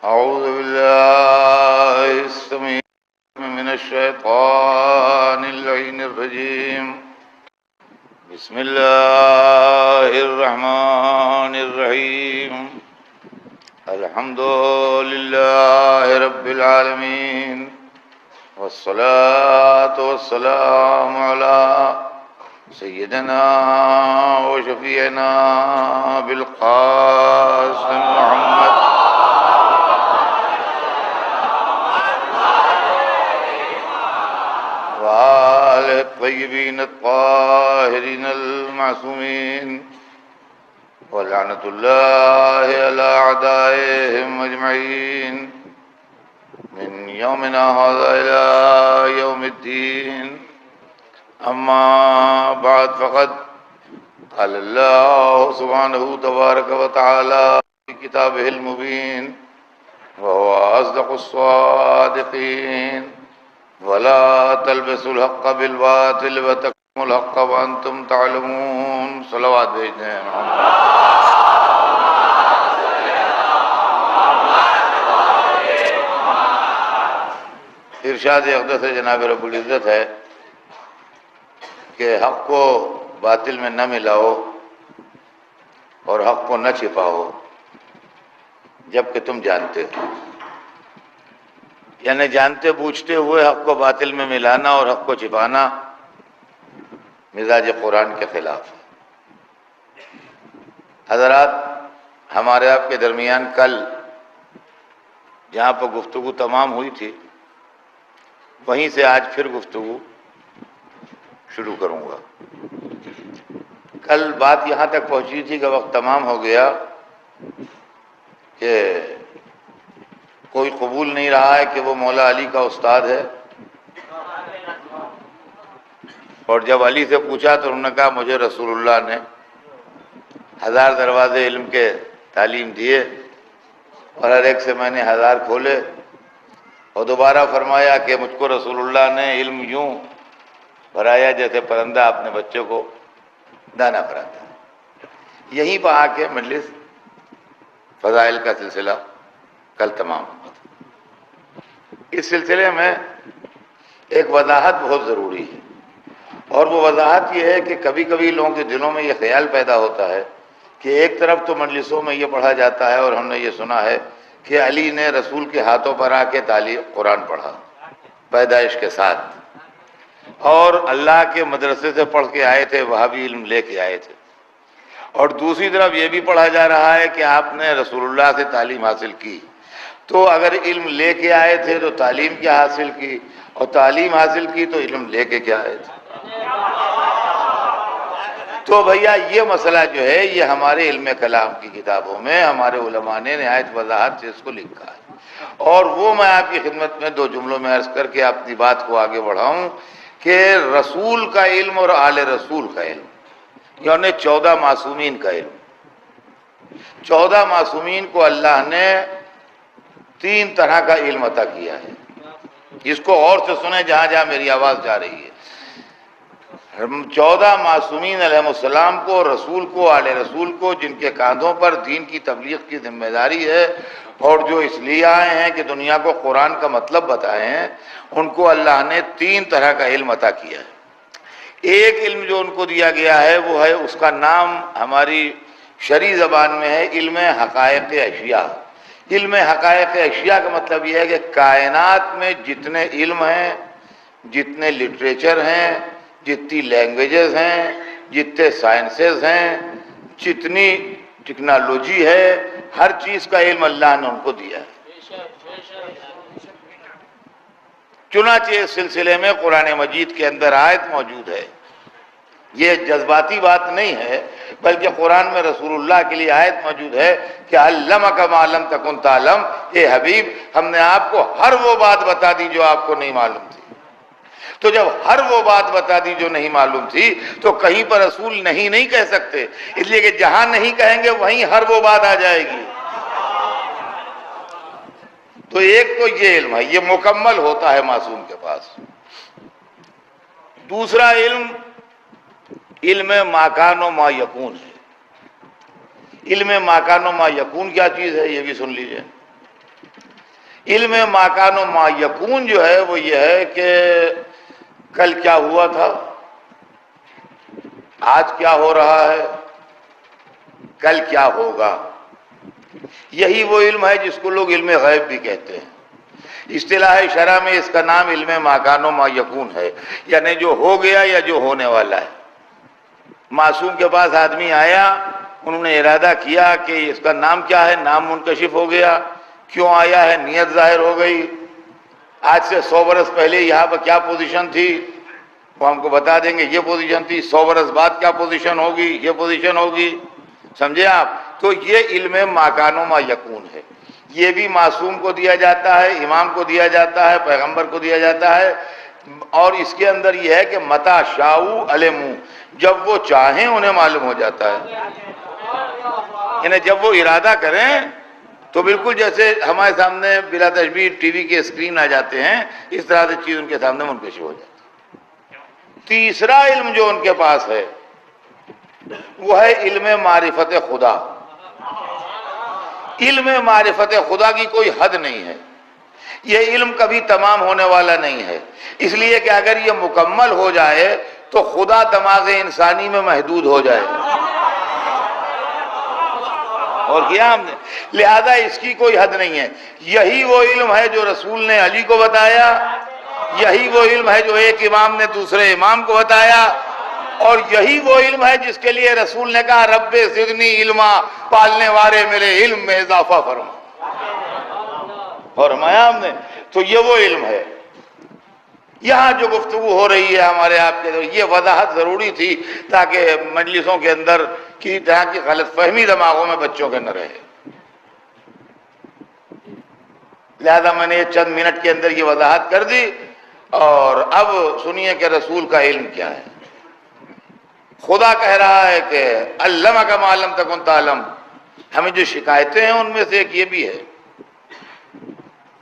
أعوذ بالله السميع من الشيطان اللعين الرجيم. بسم الله الرحمن الرحيم. الحمد لله رب العالمين، والصلاة والسلام على سيدنا وشفيعنا بالقاسم محمد وآله الطيبين الطاهرين المعصومين، ولعنة الله على أعدائهم أجمعين من يومنا هذا إلى يوم الدين. أما بعد، فقد قال الله سبحانه تبارك وتعالى في كتابه المبين، وهو أصدق الصادقين: ولا تلبسوا الحق بالباطل وتكتموا الحق وأنتم تعلمون. صلوات بھیجتے ہیں محمد. ارشاد اقدس جناب رب العزت ہے کہ حق کو باطل میں نہ ملاؤ اور حق کو نہ چھپاؤ جبکہ تم جانتے ہو. یعنی جانتے بوجھتے ہوئے حق کو باطل میں ملانا اور حق کو چھپانا مزاج قرآن کے خلاف ہے. حضرات، ہمارے آپ کے درمیان کل جہاں پر گفتگو تمام ہوئی تھی، وہیں سے آج پھر گفتگو شروع کروں گا. کل بات یہاں تک پہنچی تھی کہ وقت تمام ہو گیا کہ کوئی قبول نہیں رہا ہے کہ وہ مولا علی کا استاد ہے، اور جب علی سے پوچھا تو انہوں نے کہا مجھے رسول اللہ نے 1000 دروازے علم کے تعلیم دیے اور ہر ایک سے میں نے 1000 کھولے، اور دوبارہ فرمایا کہ مجھ کو رسول اللہ نے علم یوں بھرایا جیسے پرندہ اپنے بچے کو دانہ بھراتا ہے. یہیں پر آ کے مجلس فضائل کا سلسلہ کل تمام ہوا تھا. اس سلسلے میں ایک وضاحت بہت ضروری ہے، اور وہ وضاحت یہ ہے کہ کبھی کبھی لوگوں کے دلوں میں یہ خیال پیدا ہوتا ہے کہ ایک طرف تو مجلسوں میں یہ پڑھا جاتا ہے اور ہم نے یہ سنا ہے کہ علی نے رسول کے ہاتھوں پر آ کے تعلیم قرآن پڑھا پیدائش کے ساتھ، اور اللہ کے مدرسے سے پڑھ کے آئے تھے، وہاں بھی علم لے کے آئے تھے. اور دوسری طرف یہ بھی پڑھا جا رہا ہے کہ آپ نے رسول اللہ سے تعلیم حاصل کی. تو اگر علم لے کے آئے تھے تو تعلیم کیا حاصل کی، اور تعلیم حاصل کی تو علم لے کے کیا آئے تھے؟ تو بھیا یہ مسئلہ جو ہے یہ ہمارے علم کلام کی کتابوں میں ہمارے علماء نے نہایت وضاحت سے اس کو لکھا ہے، اور وہ میں آپ کی خدمت میں 2 جملوں میں عرض کر کے اپنی بات کو آگے بڑھاؤں کہ رسول کا علم اور آل رسول کا علم، یعنی 14 معصومین کا علم. 14 معصومین کو اللہ نے 3 طرح کا علم عطا کیا ہے. اس کو اور سے سنیں جہاں جہاں میری آواز جا رہی ہے. 14 معصومین علیہ السلام کو، رسول کو، آل رسول کو، جن کے کاندھوں پر دین کی تبلیغ کی ذمہ داری ہے اور جو اس لیے آئے ہیں کہ دنیا کو قرآن کا مطلب بتائے ہیں، ان کو اللہ نے 3 طرح کا علم عطا کیا ہے. ایک علم جو ان کو دیا گیا ہے وہ ہے، اس کا نام ہماری شرعی زبان میں ہے علم حقائق اشیاء. علم حقائق اشیاء کا مطلب یہ ہے کہ کائنات میں جتنے علم ہیں، جتنے لٹریچر ہیں، جتنی لینگویجز ہیں، جتنے سائنسز ہیں، جتنی ٹیکنالوجی ہے، ہر چیز کا علم اللہ نے ان کو دیا ہے. چنانچہ اس سلسلے میں قرآن مجید کے اندر آیت موجود ہے. یہ جذباتی بات نہیں ہے، بلکہ قرآن میں رسول اللہ کے لیے آیت موجود ہے کہ علمک ما لم تکن تعلم. اے حبیب، ہم نے آپ کو ہر وہ بات بتا دی جو آپ کو نہیں معلوم تھی. تو جب ہر وہ بات بتا دی جو نہیں معلوم تھی تو کہیں پر رسول نہیں کہہ سکتے، اس لیے کہ جہاں نہیں کہیں گے وہیں ہر وہ بات آ جائے گی. تو ایک تو یہ علم ہے، یہ مکمل ہوتا ہے معصوم کے پاس. دوسرا علم ما کان و ما یکون ہے. علم ما کان و ما یکون کیا چیز ہے یہ بھی سن لیجئے. علم ما کان و ما یکون جو ہے وہ یہ ہے کہ کل کیا ہوا تھا، آج کیا ہو رہا ہے، کل کیا ہوگا. یہی وہ علم ہے جس کو لوگ علم غیب بھی کہتے ہیں. اصطلاح شرع میں اس کا نام علم ما کان و ما یکون ہے، یعنی جو ہو گیا یا جو ہونے والا ہے. معصوم کے پاس آدمی آیا، انہوں نے ارادہ کیا کہ اس کا نام کیا ہے، نام منکشف ہو گیا. کیوں آیا ہے، نیت ظاہر ہو گئی. آج سے 100 برس پہلے یہاں پر کیا پوزیشن تھی وہ ہم کو بتا دیں گے، یہ پوزیشن تھی. 100 برس بعد کیا پوزیشن ہوگی، یہ پوزیشن ہوگی. سمجھے آپ؟ تو یہ علم ما کان و ما یکون ہے. یہ بھی معصوم کو دیا جاتا ہے، امام کو دیا جاتا ہے، پیغمبر کو دیا جاتا ہے. اور اس کے اندر یہ ہے کہ متا شاؤ علمو، جب وہ چاہیں انہیں معلوم ہو جاتا ہے. یعنی جب وہ ارادہ کریں تو بالکل جیسے ہمارے سامنے بلا تشبیہ ٹی وی کے اسکرین آ جاتے ہیں، اس طرح سے چیز ان کے سامنے منکشف ہو جاتی ہے. تیسرا علم جو ان کے پاس ہے وہ ہے علم معرفت خدا. علم معرفت خدا کی کوئی حد نہیں ہے، یہ علم کبھی تمام ہونے والا نہیں ہے. اس لیے کہ اگر یہ مکمل ہو جائے تو خدا دماغ انسانی میں محدود ہو جائے. اور کیا ہم نے، لہذا اس کی کوئی حد نہیں ہے. یہی وہ علم ہے جو رسول نے علی کو بتایا، یہی وہ علم ہے جو ایک امام نے دوسرے امام کو بتایا، اور یہی وہ علم ہے جس کے لیے رسول نے کہا رب زدنی علما، پالنے والے میرے علم میں اضافہ فرما. فرمایا ہم نے. تو یہ وہ علم ہے. یہاں جو گفتگو ہو رہی ہے ہمارے آپ کے، یہ وضاحت ضروری تھی تاکہ مجلسوں کے اندر کسی طرح کی غلط فہمی دماغوں میں بچوں کے نہ رہے. لہذا میں نے چند منٹ کے اندر یہ وضاحت کر دی. اور اب سنیے کہ رسول کا علم کیا ہے. خدا کہہ رہا ہے کہ علمک ما لم تکن تعلم. ہمیں جو شکایتیں ہیں ان میں سے ایک یہ بھی ہے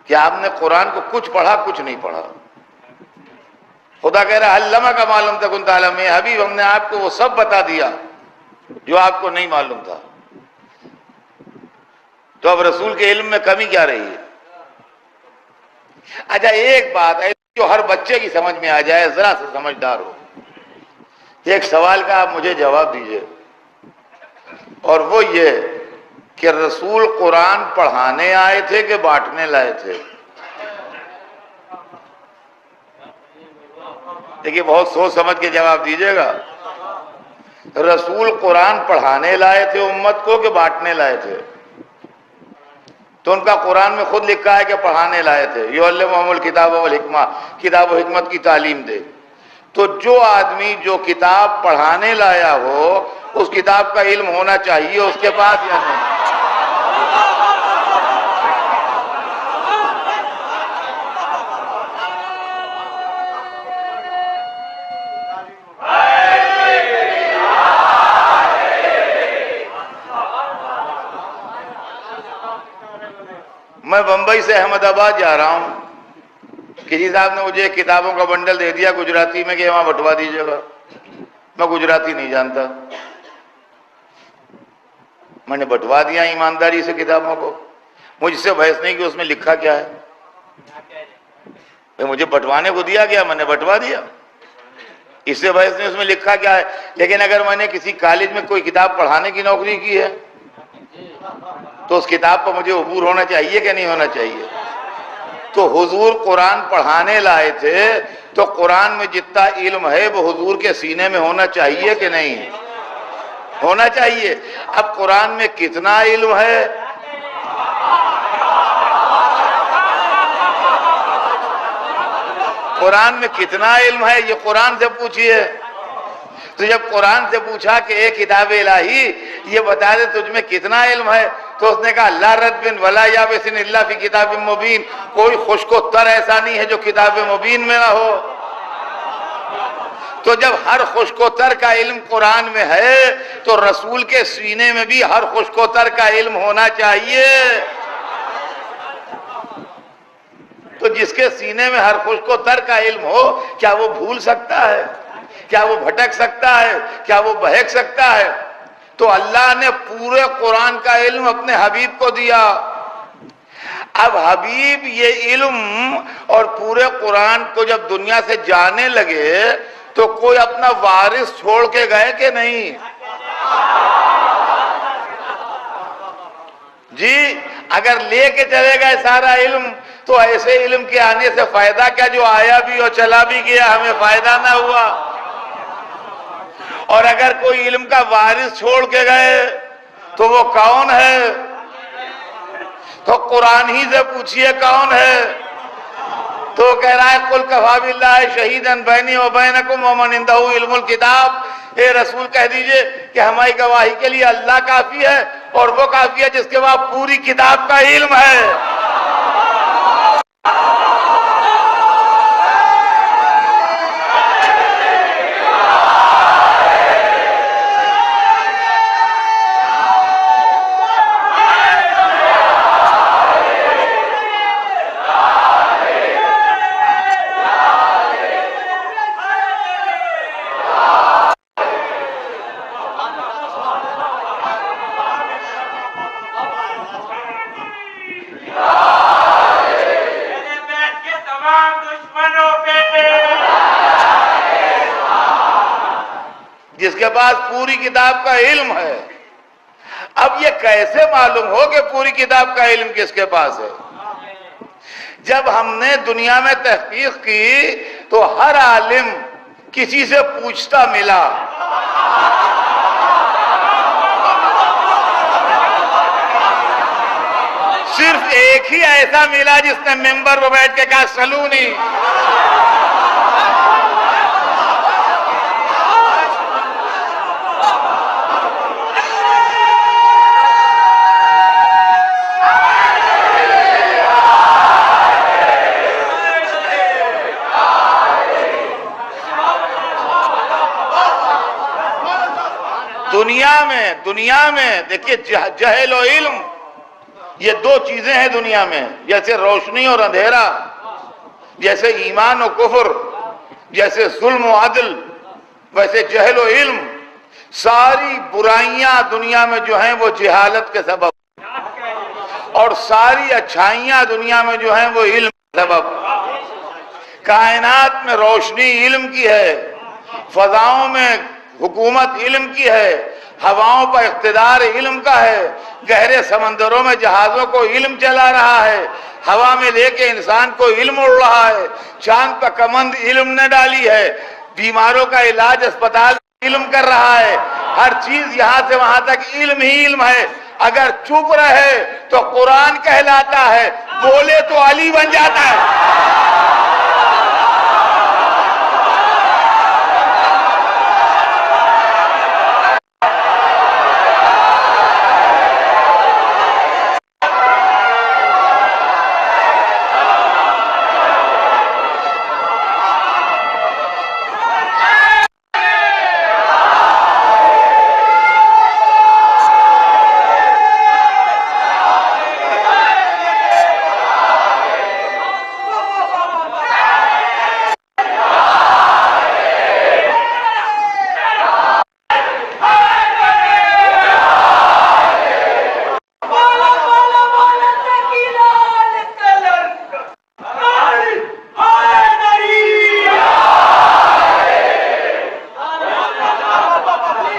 کہ آپ نے قرآن کو کچھ پڑھا کچھ نہیں پڑھا. خدا کہہ رہا ہے علمک ما لم تکن تعلم، اے حبیب ہم نے آپ کو وہ سب بتا دیا جو آپ کو نہیں معلوم تھا. تو اب رسول کے علم میں کمی کیا رہی ہے؟ اچھا ایک بات ہے جو ہر بچے کی سمجھ میں آ جائے، ذرا سے سمجھدار ہو. ایک سوال کا آپ مجھے جواب دیجئے، اور وہ یہ کہ رسول قرآن پڑھانے آئے تھے کہ بانٹنے لائے تھے؟ دیکھیے بہت سوچ سمجھ کے جواب دیجئے گا. رسول قرآن پڑھانے لائے تھے امت کو کہ بانٹنے لائے تھے؟ تو ان کا قرآن میں خود لکھا ہے کہ پڑھانے لائے تھے. یعلمہم الکتاب والحکمہ، کتاب و حکمت کی تعلیم دے. تو جو آدمی جو کتاب پڑھانے لایا ہو اس کتاب کا علم ہونا چاہیے اس کے پاس یا نہیں؟ میں بمبئی سے احمد آباد جا رہا ہوں، کسی صاحب نے مجھے کتابوں کا بنڈل دے دیا گجراتی میں کہ وہاں بٹوا دیجیے گا. میں گجراتی نہیں جانتا، میں نے بٹوا دیا ایمانداری سے کتابوں کو. مجھ سے بحث نہیں کہ اس میں لکھا کیا ہے. مجھے بٹوانے کو دیا گیا، میں نے بٹوا دیا. اس سے بحث نہیں اس میں لکھا کیا ہے. لیکن اگر میں نے کسی کالج میں کوئی کتاب پڑھانے کی نوکری کی ہے تو اس کتاب پر مجھے عبور ہونا چاہیے کہ نہیں ہونا چاہیے؟ تو حضور قرآن پڑھانے لائے تھے تو قرآن میں جتنا علم ہے وہ حضور کے سینے میں ہونا چاہیے کہ نہیں ہونا چاہیے؟ اب قرآن میں کتنا علم ہے؟ قرآن میں کتنا علم ہے یہ قرآن سے پوچھئے. تو جب قرآن سے پوچھا کہ اے کتاب الہی یہ بتا دے تجھ میں کتنا علم ہے، تو اس نے کہا لا رتب ولا یابس الا فی کتاب مبین. کوئی خشک و تر ایسا نہیں ہے جو کتاب مبین میں نہ ہو. تو جب ہر خشک و تر کا علم قرآن میں ہے تو رسول کے سینے میں بھی ہر خشک و تر کا علم ہونا چاہیے. تو جس کے سینے میں ہر خشک و تر کا علم ہو کیا وہ بھول سکتا ہے؟ کیا وہ بھٹک سکتا ہے؟ کیا وہ بہک سکتا ہے؟ تو اللہ نے پورے قرآن کا علم اپنے حبیب کو دیا. اب حبیب یہ علم اور پورے قرآن کو جب دنیا سے جانے لگے تو کوئی اپنا وارث چھوڑ کے گئے کہ نہیں؟ جی اگر لے کے چلے گئے سارا علم تو ایسے علم کے آنے سے فائدہ کیا جو آیا بھی اور چلا بھی گیا، ہمیں فائدہ نہ ہوا۔ اور اگر کوئی علم کا وارث چھوڑ کے گئے تو وہ کون ہے؟ تو قرآن ہی سے پوچھئے کون ہے؟ تو کہہ رہا ہے قُلْ كَفَىٰ بِاللَّهِ شَهِيدًا بَيْنِي وَبَيْنَكُمْ وَمَنْ عِندَهُ عِلْمُ الْكِتَابِ۔ اے رسول کہہ دیجئے کہ ہماری گواہی کے لیے اللہ کافی ہے اور وہ کافی ہے جس کے بعد پوری کتاب کا علم ہے۔ جس کے پاس پوری کتاب کا علم ہے۔ اب یہ کیسے معلوم ہو کہ پوری کتاب کا علم کس کے پاس ہے؟ جب ہم نے دنیا میں تحقیق کی تو ہر عالم کسی سے پوچھتا ملا۔ صرف ایک ہی ایسا ملا جس نے ممبر پر بیٹھ کے کہا سلونی۔ دنیا میں دیکھیے جہل و علم یہ دو چیزیں ہیں دنیا میں، جیسے روشنی اور اندھیرا، جیسے ایمان و کفر، جیسے ظلم و عدل، ویسے جہل و علم۔ ساری برائیاں دنیا میں جو ہیں وہ جہالت کے سبب، اور ساری اچھائیاں دنیا میں جو ہیں وہ علم کے سبب۔ کائنات میں روشنی علم کی ہے، فضاؤں میں حکومت علم کی ہے، ہواؤں پر اقتدار علم کا ہے، گہرے سمندروں میں جہازوں کو علم چلا رہا ہے، ہوا میں لے کے انسان کو علم اڑ رہا ہے، چاند پر کمند علم نے ڈالی ہے، بیماروں کا علاج اسپتال علم کر رہا ہے، ہر چیز یہاں سے وہاں تک علم ہی علم ہے۔ اگر چپ رہے تو قرآن کہلاتا ہے، بولے تو علی بن جاتا ہے۔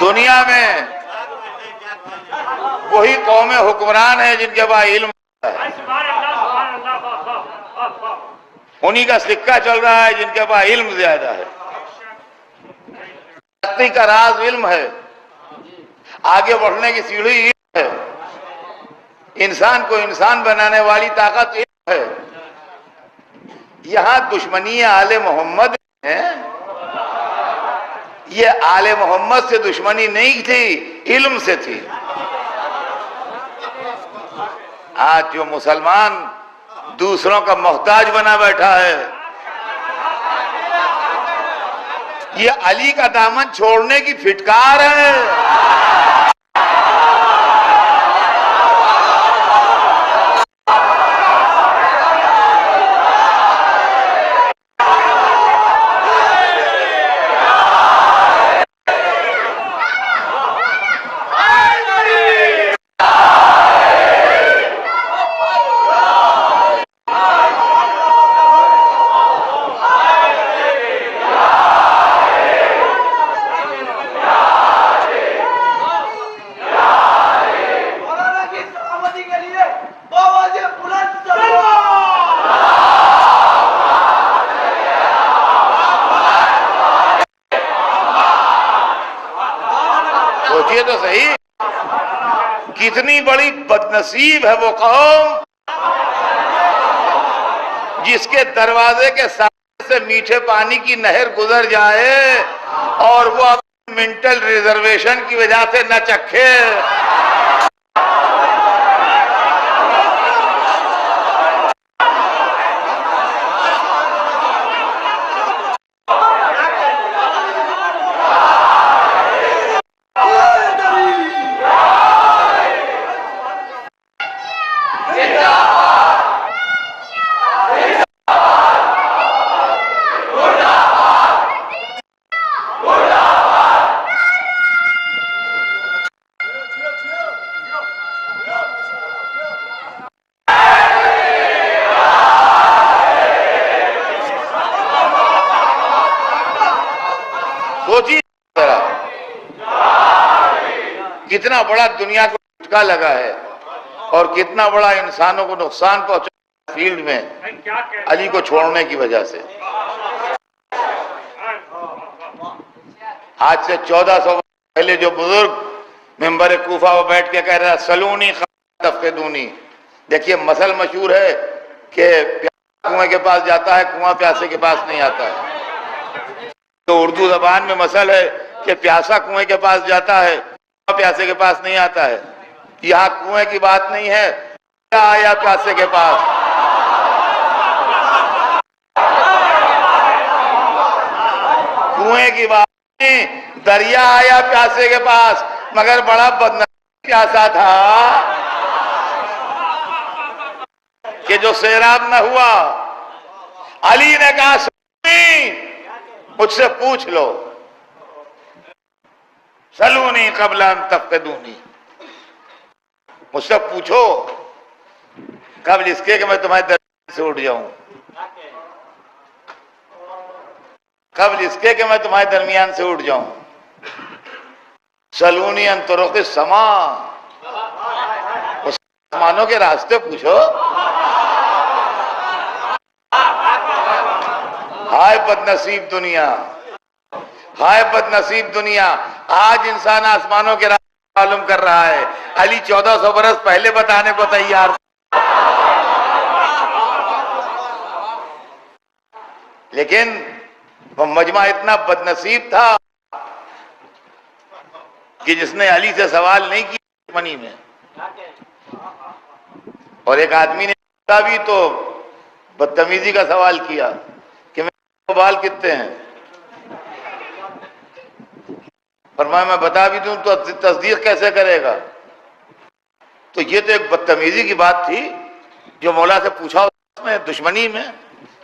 دنیا میں وہی قومیں حکمران ہیں جن کے پاس علم ہے، انہی کا سکہ چل رہا ہے جن کے پاس علم زیادہ ہے۔ ترقی کا راز علم ہے، آگے بڑھنے کی سیڑھی علم ہے، انسان کو انسان بنانے والی طاقت علم ہے۔ یہاں دشمنی آل محمد ہے، یہ آل محمد سے دشمنی نہیں تھی، علم سے تھی۔ آج جو مسلمان دوسروں کا محتاج بنا بیٹھا ہے، یہ علی کا دامن چھوڑنے کی پھٹکار ہے۔ کتنی بڑی بدنصیب ہے وہ قوم جس کے دروازے کے سامنے سے میٹھے پانی کی نہر گزر جائے اور وہ اپنی منٹل ریزرویشن کی وجہ سے نہ چکھے۔ سوچیے کتنا بڑا دنیا کو جھٹکا لگا ہے اور کتنا بڑا انسانوں کو نقصان پہنچا فیلڈ میں علی کو چھوڑنے کی وجہ سے۔ آج سے 1400 پہلے جو بزرگ ممبر کوفہ میں بیٹھ کے کہہ رہا سلونی تفقدونی، دیکھیے مثل مشہور ہے کہ پیاسا کنویں کے پاس جاتا ہے، کنواں پیاسے کے پاس نہیں آتا ہے۔ تو اردو زبان میں مثل ہے کہ پیاسا کنویں کے پاس جاتا ہے، کنواں پیاسے کے پاس نہیں آتا ہے۔ یہاں کنویں کی بات نہیں ہے، دریا آیا پیاسے کے پاس۔ کنویں کی بات نہیں، دریا آیا پیاسے کے پاس، مگر بڑا بدنصیب پیاسا تھا کہ جو سیراب نہ ہوا۔ علی نے کہا سلونی، مجھ سے پوچھ لو، سلونی قبل ان تفقدونی، مجھ سے پوچھو قبل اس کے کہ میں تمہارے درمیان سے اٹھ جاؤں، قبل اس کے کہ میں تمہارے درمیان سے اٹھ جاؤں۔ سلونی ان طرق السما، اس آسمانوں کے راستے پوچھو۔ ہائے بدنصیب دنیا، ہائے بدنصیب دنیا، آج انسان آسمانوں کے راستے معلوم کر رہا ہے، علی 1400 برس پہلے بتانے کو تیار تھا۔ لیکن وہ مجمع اتنا بدنصیب تھا کہ جس نے علی سے سوال نہیں کیا منی میں، اور ایک آدمی نے بھی تو بدتمیزی کا سوال کیا کہ میرے بال کتنے ہیں؟ فرمایا میں بتا بھی دوں تو تصدیق کیسے کرے گا؟ تو یہ تو ایک بدتمیزی کی بات تھی جو مولا سے پوچھا اس میں دشمنی میں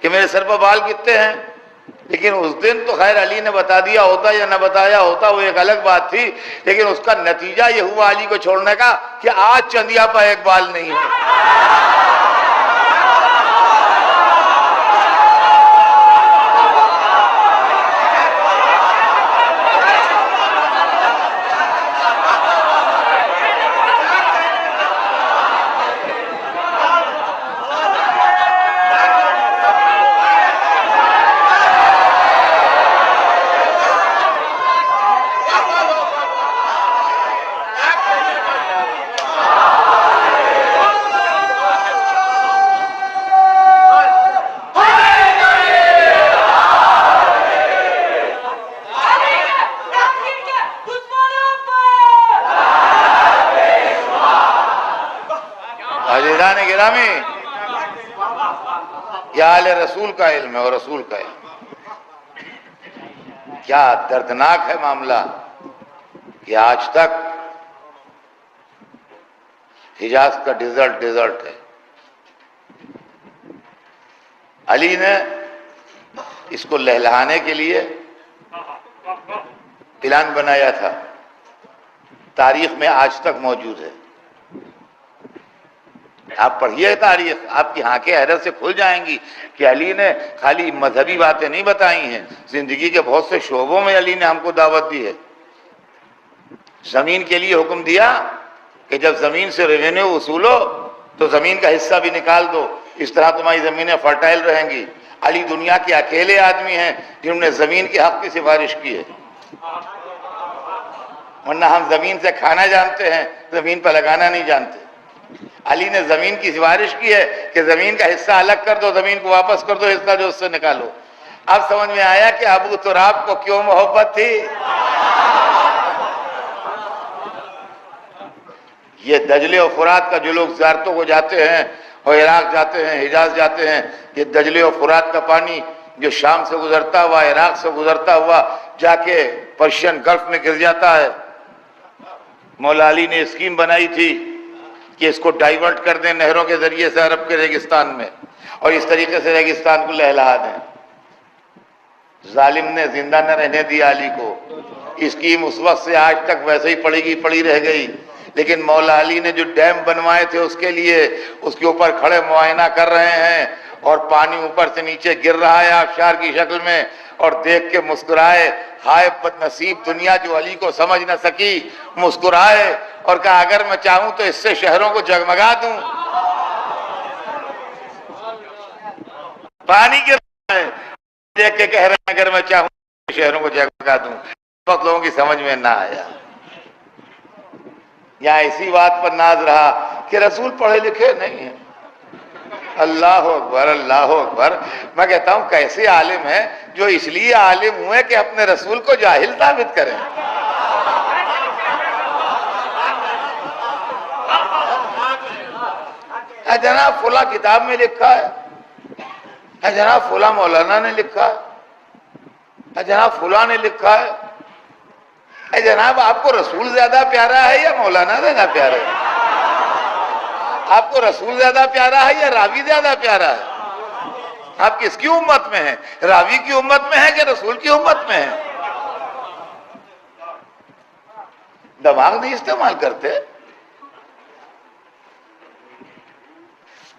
کہ میرے سر پر بال کتنے ہیں۔ لیکن اس دن تو خیر علی نے بتا دیا ہوتا یا نہ بتایا ہوتا وہ ایک الگ بات تھی، لیکن اس کا نتیجہ یہ ہوا علی کو چھوڑنے کا کہ آج چندیا پر ایک بال نہیں ہے۔ گرامی، یہ آل رسول کا علم ہے اور رسول کا علم۔ کیا دردناک ہے معاملہ کہ آج تک حجاز کا ڈیزرٹ ہے۔ علی نے اس کو لہلانے کے لیے پلان بنایا تھا، تاریخ میں آج تک موجود ہے۔ آپ پڑھیے تاریخ، آپ کی آنکھیں حیرت سے کھل جائیں گی کہ علی نے خالی مذہبی باتیں نہیں بتائی ہیں، زندگی کے بہت سے شعبوں میں علی نے ہم کو دعوت دی ہے۔ زمین کے لیے حکم دیا کہ جب زمین سے ریونیو وصولو تو زمین کا حصہ بھی نکال دو، اس طرح تمہاری زمینیں فرٹائل رہیں گی۔ علی دنیا کے اکیلے آدمی ہیں جنہوں نے زمین کے حق کی سفارش کی ہے۔ ورنہ ہم زمین سے کھانا جانتے ہیں، زمین پر لگانا نہیں جانتے۔ علی نے زمین کی سفارش کی ہے کہ زمین کا حصہ الگ کر دو، زمین کو واپس کر دو، حصہ جو اس سے نکالو۔ اب سمجھ میں آیا کہ ابو تراب کو کیوں محبت تھی۔ یہ دجلے و فرات کا جو لوگ زیارتوں کو جاتے ہیں اور عراق جاتے ہیں، حجاز جاتے ہیں، یہ دجلے و فرات کا پانی جو شام سے گزرتا ہوا، عراق سے گزرتا ہوا جا کے پرشین گلف میں گر جاتا ہے۔ مولا علی نے اسکیم بنائی تھی کہ اس کو ڈائیورٹ کر دیں نہروں کے ذریعے سے عرب کے ریگستان میں، اور اس طریقے سے ریگستان کو لہلا دیں۔ ظالم نے زندہ نہ رہنے دیا علی کو۔ اسکیم اس وقت سے آج تک ویسے ہی پڑی رہ گئی، لیکن مولا علی نے جو ڈیم بنوائے تھے اس کے لیے، اس کے اوپر کھڑے معائنہ کر رہے ہیں، اور پانی اوپر سے نیچے گر رہا ہے آبشار کی شکل میں، اور دیکھ کے مسکرائے۔ ہائے بد نصیب دنیا جو علی کو سمجھ نہ سکی، مسکرائے اور کہا اگر میں چاہوں تو اس سے شہروں کو جگمگا دوں۔ پانی گر رہا ہے، دیکھ کے کہہ رہے ہیں اگر میں چاہوں تو شہروں کو جگمگا دوں۔ بہت لوگوں کی سمجھ میں نہ آیا۔ یہاں اسی بات پر ناز رہا کہ رسول پڑھے لکھے نہیں ہیں۔ اللہ اکبر، اللہ اکبر۔ میں کہتا ہوں کیسے عالم ہیں جو اس لیے عالم ہوئے کہ اپنے رسول کو جاہل ثابت کریں۔ جناب فلاں کتاب میں لکھا ہے، جناب فلاں مولانا نے لکھا ہے، جناب فلاں نے لکھا ہے۔ جناب آپ کو رسول زیادہ پیارا ہے یا مولانا زیادہ پیارا ہے؟ آپ کو رسول زیادہ پیارا ہے یا راوی زیادہ پیارا ہے؟ آپ کس کی امت میں ہیں؟ راوی کی امت میں ہیں کہ رسول کی امت میں ہیں؟ دماغ نہیں استعمال کرتے،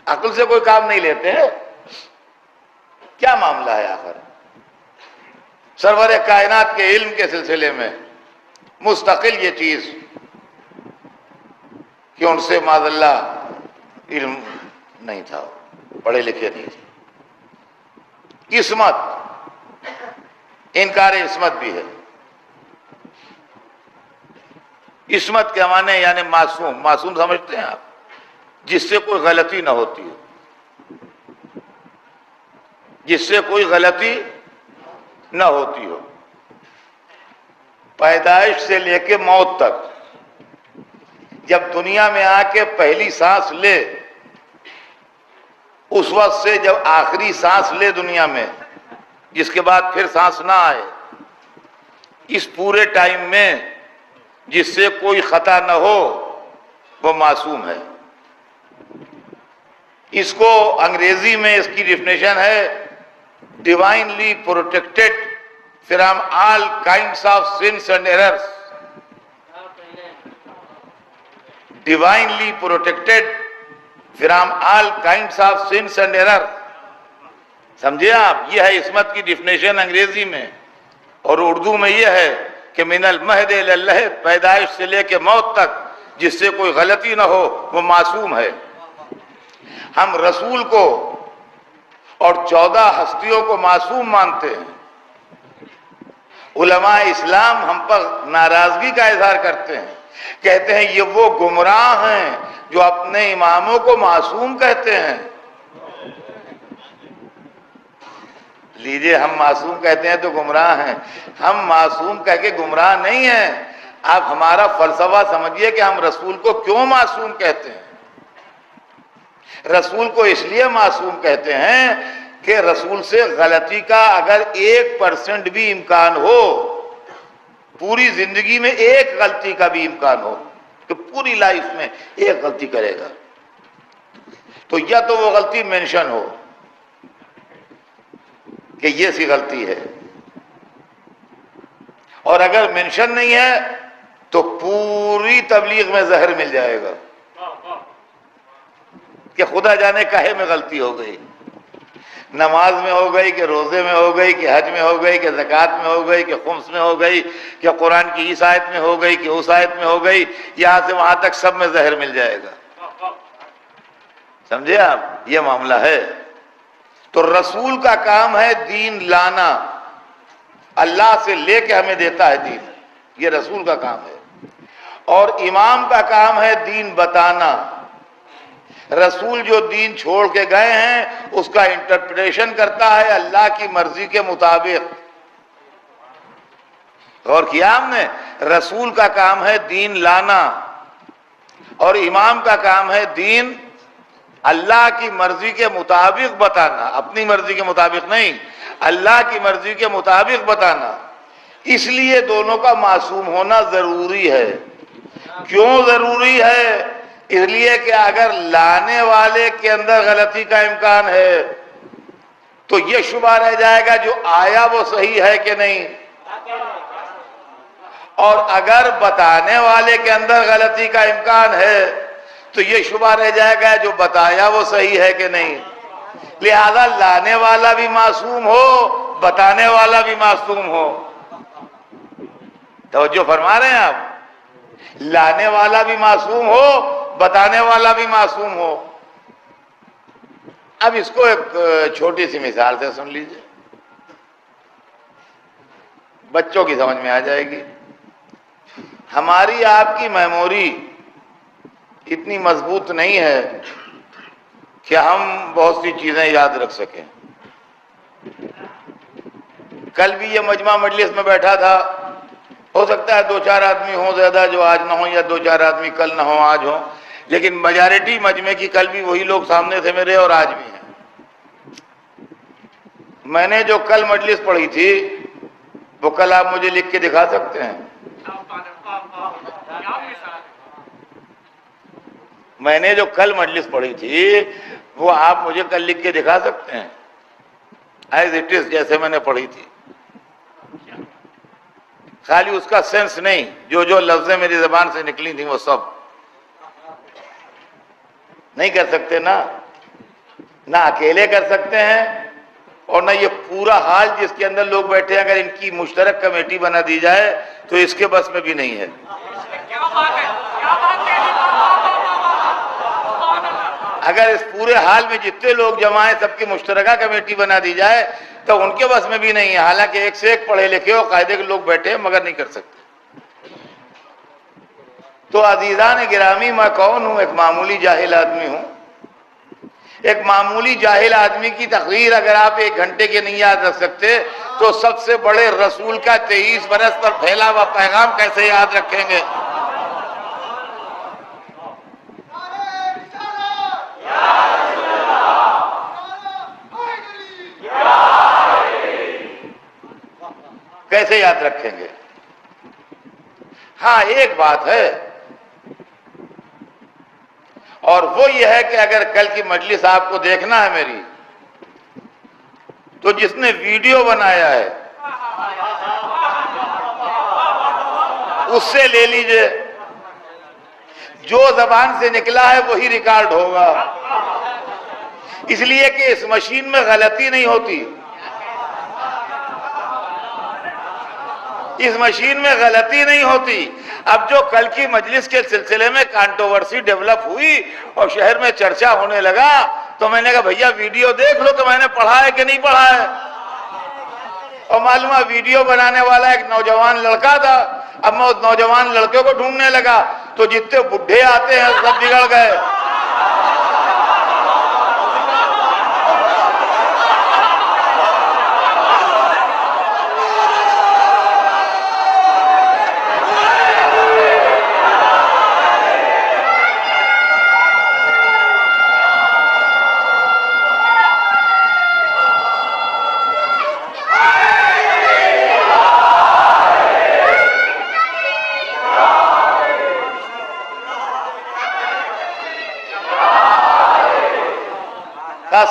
عقل سے کوئی کام نہیں لیتے۔ کیا معاملہ ہے آخر؟ سرور کائنات کے علم کے سلسلے میں مستقل یہ چیز کہ ان سے معاذ اللہ علم نہیں تھا، پڑھے لکھے نہیں تھے۔ عصمت، انکار عصمت بھی ہے۔ عصمت کے معنی یعنی معصوم۔ معصوم سمجھتے ہیں آپ؟ جس سے کوئی غلطی نہ ہوتی ہو، جس سے کوئی غلطی نہ ہوتی ہو، پیدائش سے لے کے موت تک، جب دنیا میں آ کے پہلی سانس لے اس وقت سے جب آخری سانس لے دنیا میں، جس کے بعد پھر سانس نہ آئے، اس پورے ٹائم میں جس سے کوئی خطا نہ ہو وہ معصوم ہے۔ اس کو انگریزی میں اس کی ڈیفینیشن ہے divinely protected from all kinds of sins and errors. Divinely protected from all kinds of sins and errors. سمجھے آپ؟ یہ ہے عصمت کی ڈیفینیشن انگریزی میں، اور اردو میں یہ ہے کہ من المہد الی اللحد، پیدائش سے لے کے موت تک جس سے کوئی غلطی نہ ہو وہ معصوم ہے۔ ہم رسول کو اور 14 ہستیوں کو معصوم مانتے ہیں۔ علماء اسلام ہم پر ناراضگی کا اظہار کرتے ہیں، کہتے ہیں یہ وہ گمراہ ہیں جو اپنے اماموں کو معصوم کہتے ہیں۔ لیجئے، ہم معصوم کہتے ہیں تو گمراہ ہیں، ہم معصوم کہہ کے گمراہ نہیں ہیں۔ آپ ہمارا فلسفہ سمجھیے کہ ہم رسول کو کیوں معصوم کہتے ہیں۔ رسول کو اس لیے معصوم کہتے ہیں کہ رسول سے غلطی کا اگر 1% بھی امکان ہو، پوری زندگی میں ایک غلطی کا بھی امکان ہو کہ پوری لائف میں ایک غلطی کرے گا، تو یا تو وہ غلطی مینشن ہو کہ یہ سی غلطی ہے، اور اگر مینشن نہیں ہے تو پوری تبلیغ میں زہر مل جائے گا کہ خدا جانے کہے میں غلطی ہو گئی، نماز میں ہو گئی کہ روزے میں ہو گئی کہ حج میں ہو گئی کہ زکوٰۃ میں ہو گئی کہ خمس میں ہو گئی کہ قرآن کی اس آیت میں ہو گئی کہ اس آیت میں ہو گئی، یہاں سے وہاں تک سب میں زہر مل جائے گا۔ سمجھے آپ؟ یہ معاملہ ہے۔ تو رسول کا کام ہے دین لانا، اللہ سے لے کے ہمیں دیتا ہے دین، یہ رسول کا کام ہے۔ اور امام کا کام ہے دین بتانا. رسول جو دین چھوڑ کے گئے ہیں اس کا انٹرپریٹیشن کرتا ہے اللہ کی مرضی کے مطابق. غور کیا ہم نے؟ رسول کا کام ہے دین لانا اور امام کا کام ہے دین اللہ کی مرضی کے مطابق بتانا، اپنی مرضی کے مطابق نہیں، اللہ کی مرضی کے مطابق بتانا. اس لیے دونوں کا معصوم ہونا ضروری ہے. کیوں ضروری ہے؟ اس لیے کہ اگر لانے والے کے اندر غلطی کا امکان ہے تو یہ شبہ رہ جائے گا جو آیا وہ صحیح ہے کہ نہیں، اور اگر بتانے والے کے اندر غلطی کا امکان ہے تو یہ شبہ رہ جائے گا جو بتایا وہ صحیح ہے کہ نہیں. لہذا لانے والا بھی معصوم ہو، بتانے والا بھی معصوم ہو. توجہ فرما رہے ہیں آپ؟ لانے والا بھی معصوم ہو، بتانے والا بھی معصوم ہو. اب اس کو ایک چھوٹی سی مثال سے سن لیجئے، بچوں کی سمجھ میں آ جائے گی. ہماری آپ کی میموری اتنی مضبوط نہیں ہے کہ ہم بہت سی چیزیں یاد رکھ سکیں. کل بھی یہ مجمع مجلس میں بیٹھا تھا، ہو سکتا ہے 2-4 آدمی ہوں زیادہ جو آج نہ ہوں، یا 2-4 آدمی کل نہ ہوں آج ہوں، لیکن میجارٹی مجمع کی کل بھی وہی لوگ سامنے تھے میرے اور آج بھی ہیں. میں نے جو کل مجلس پڑھی تھی وہ کل آپ مجھے لکھ کے دکھا سکتے ہیں؟ میں نے جو کل مجلس پڑھی تھی وہ آپ مجھے کل لکھ کے دکھا سکتے ہیں ایز اٹ از، جیسے میں نے پڑھی تھی؟ خالی اس کا سینس نہیں، جو لفظیں میری زبان سے نکلی تھیں وہ سب نہیں کر سکتے نا. نہ اکیلے کر سکتے ہیں اور نہ یہ پورا حال جس کے اندر لوگ بیٹھے ہیں اگر ان کی مشترک کمیٹی بنا دی جائے تو اس کے بس میں بھی نہیں ہے. اگر اس پورے حال میں جتنے لوگ جمع ہیں سب کی مشترکہ کمیٹی بنا دی جائے تو ان کے بس میں بھی نہیں ہے. حالانکہ ایک سے ایک پڑھے لکھے اور قاعدے کے لوگ بیٹھے ہیں مگر نہیں کر سکتے. تو عزیزان گرامی، میں کون ہوں؟ ایک معمولی جاہل آدمی ہوں. ایک معمولی جاہل آدمی کی تقریر اگر آپ 1 گھنٹے کے نہیں یاد رکھ سکتے تو سب سے بڑے رسول کا 23 برس پر پھیلا ہوا پیغام کیسے یاد رکھیں گے؟ کیسے یاد رکھیں گے؟ ہاں ایک بات ہے، اور وہ یہ ہے کہ اگر کل کی مجلس آپ کو دیکھنا ہے میری تو جس نے ویڈیو بنایا ہے اس سے لے لیجئے، جو زبان سے نکلا ہے وہی ریکارڈ ہوگا. اس لیے کہ اس مشین میں غلطی نہیں ہوتی. اس مشین میں غلطی نہیں ہوتی. اب جو کل کی مجلس کے سلسلے میں کانٹروورسی ڈیولپ ہوئی اور شہر میں چرچا ہونے لگا تو میں نے کہا بھیا ویڈیو دیکھ لو کہ میں نے پڑھا ہے کہ نہیں پڑھا ہے. اور معلوم ہے ویڈیو بنانے والا ایک نوجوان لڑکا تھا. اب میں اس نوجوان لڑکے کو ڈھونڈنے لگا تو جتنے بڈھے آتے ہیں سب بگڑ گئے.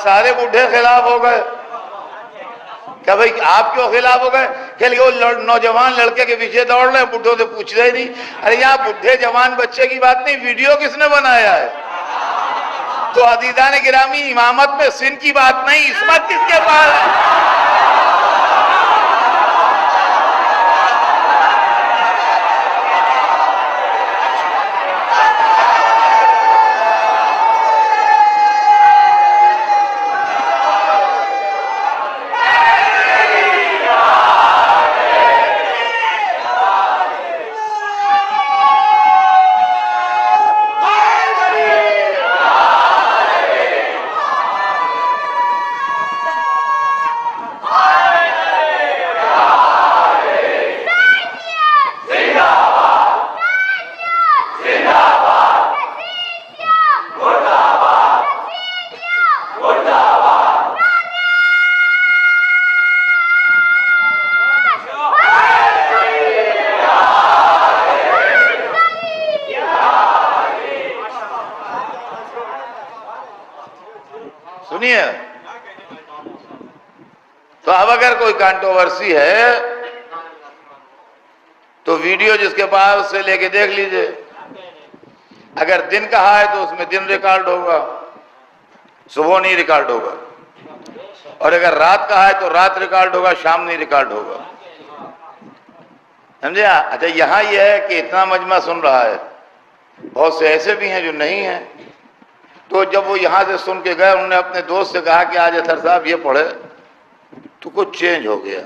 سارے بڈھے خلاف ہو گئے. کہ بھئی آپ کیوں خلاف ہو گئے؟ کہ وہ نوجوان لڑکے کے پیچھے دوڑ رہے ہیں، بڈھوں سے پوچھ رہے نہیں. ارے یہاں بڈھے جوان بچے کی بات نہیں، ویڈیو کس نے بنایا ہے؟ تو عزیزان گرامی، امامت میں سن کی بات نہیں، عصمت کس کے پاس ہے؟ ہے. تو اب اگر کوئی کنٹروورسی ہے تو ویڈیو جس کے پاس اس سے لے کے دیکھ لیجئے. اگر دن کہا ہے تو اس میں دن ریکارڈ ہوگا، صبح نہیں ریکارڈ ہوگا. اور اگر رات کہا ہے تو رات ریکارڈ ہوگا، شام نہیں ریکارڈ ہوگا. سمجھے؟ اچھا یہاں یہ ہے کہ اتنا مجمع سن رہا ہے، بہت سے ایسے بھی ہیں جو نہیں ہیں. تو جب وہ یہاں سے سن کے گئے، انہوں نے اپنے دوست سے کہا کہ آج اطہر صاحب یہ پڑھے، تو کچھ چینج ہو گیا.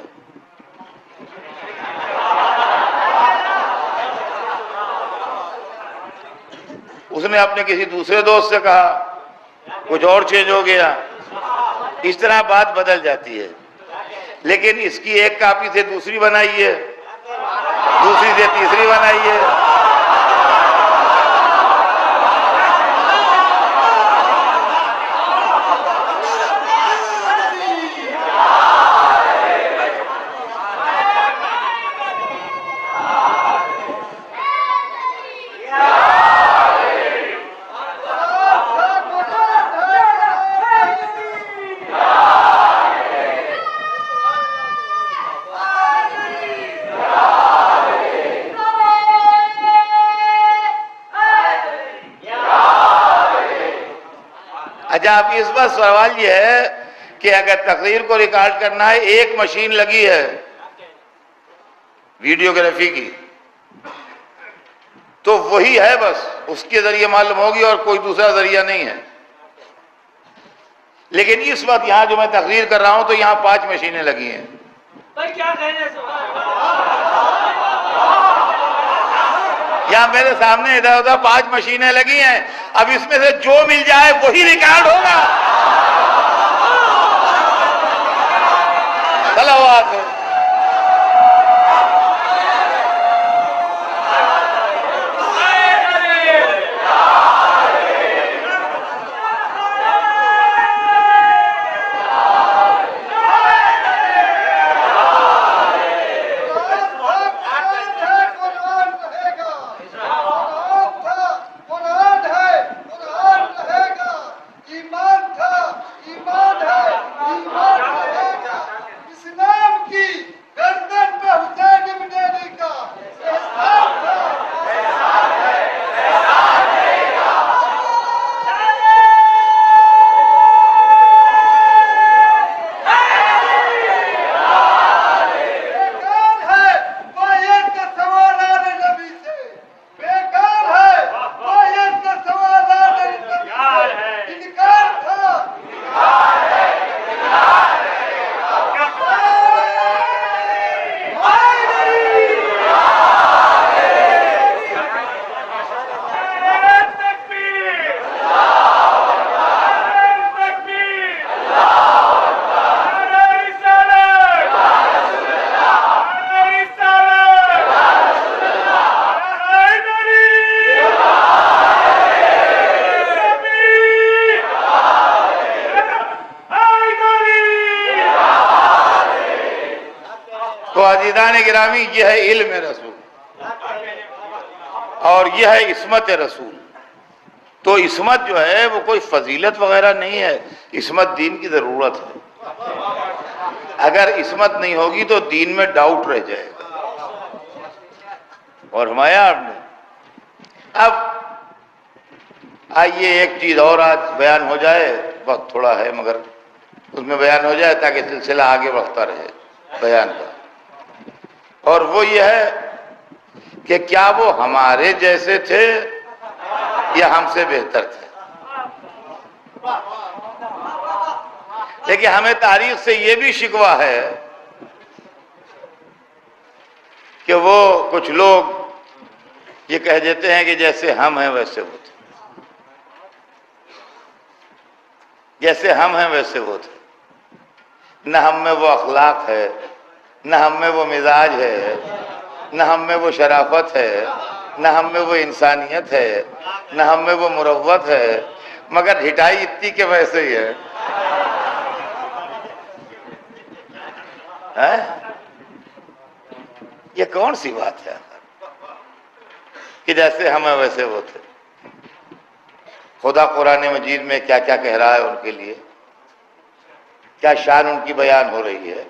اس نے اپنے کسی دوسرے دوست سے کہا، کچھ اور چینج ہو گیا. اس طرح بات بدل جاتی ہے. لیکن اس کی ایک کاپی سے دوسری بنائی ہے، دوسری سے تیسری بنائی ہے. اچھا اب اس بات سوال یہ ہے کہ اگر تقریر کو ریکارڈ کرنا ہے، ایک مشین لگی ہے ویڈیوگرافی کی، تو وہی ہے، بس اس کے ذریعے معلوم ہوگی اور کوئی دوسرا ذریعہ نہیں ہے. لیکن اس وقت یہاں جو میں تقریر کر رہا ہوں تو یہاں 5 مشینیں لگی ہیں. یہاں میرے سامنے ادھر ادھر 5 مشینیں لگی ہیں. اب اس میں سے جو مل جائے وہی ریکارڈ ہوگا. صلوات. تو عزیزان گرامی، یہ ہے علم رسول اور یہ ہے عصمت رسول. تو عصمت جو ہے وہ کوئی فضیلت وغیرہ نہیں ہے، عصمت دین کی ضرورت ہے. اگر عصمت نہیں ہوگی تو دین میں ڈاؤٹ رہ جائے گا. اور فرمایا آپ نے. اب آئیے ایک چیز اور آج بیان ہو جائے، وقت تھوڑا ہے مگر اس میں بیان ہو جائے تاکہ سلسلہ آگے بڑھتا رہے بیان کا. اور وہ یہ ہے کہ کیا وہ ہمارے جیسے تھے یا ہم سے بہتر تھے؟ لیکن ہمیں تاریخ سے یہ بھی شکوہ ہے کہ وہ کچھ لوگ یہ کہہ دیتے ہیں کہ جیسے ہم ہیں ویسے وہ تھے، جیسے ہم ہیں ویسے وہ تھے. نہ ہم میں وہ اخلاق ہے، نہ ہم میں وہ مزاج ہے، نہ ہم میں وہ شرافت ہے، نہ ہم میں وہ انسانیت ہے، نہ ہم میں وہ مروت ہے، مگر ہٹائی اتنی کہ ویسے ہی ہے. یہ کون سی بات ہے کہ جیسے ہم ہیں ویسے وہ تھے؟ خدا قرآن مجید میں کیا کیا کہہ رہا ہے ان کے لیے. کیا شان ان کی بیان ہو رہی ہے.